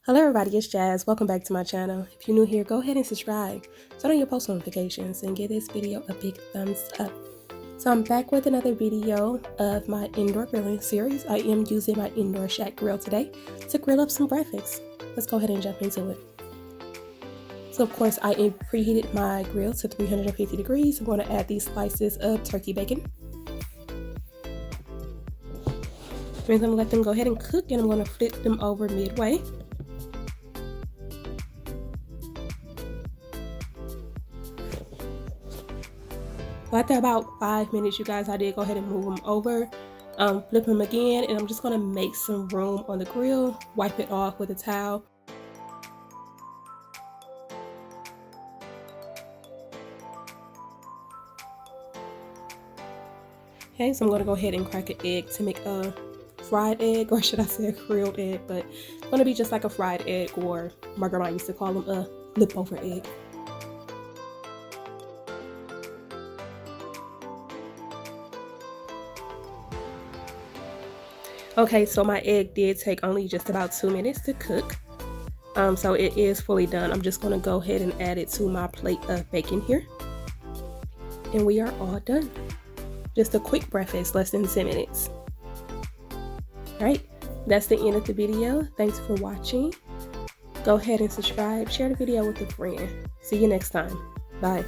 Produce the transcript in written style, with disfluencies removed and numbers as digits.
Hello everybody, it's Jazz. Welcome back to my channel. If you're new here, go ahead and subscribe, turn on your post notifications, and give this video a big thumbs up. So I'm back with another video of my indoor grilling series. I am using my indoor shack grill today to grill up some breakfast. Let's go ahead and jump into it. So of course I preheated my grill to 350 degrees. I'm going to add these slices of turkey bacon. I'm going to let them go ahead and cook, and I'm going to flip them over midway. After about 5 minutes, you guys, I did go ahead and move them over, flip them again, and I'm just going to make some room on the grill, wipe it off with a towel. Okay, so I'm going to go ahead and crack an egg to make a fried egg, or should I say a grilled egg, but it's going to be just like a fried egg, or my grandma used to call them a flip over egg. Okay, so my egg did take only just about 2 minutes to cook. So it is fully done. I'm just going to go ahead and add it to my plate of bacon here. And we are all done. Just a quick breakfast, less than 10 minutes. Alright, that's the end of the video. Thanks for watching. Go ahead and subscribe, share the video with a friend. See you next time. Bye.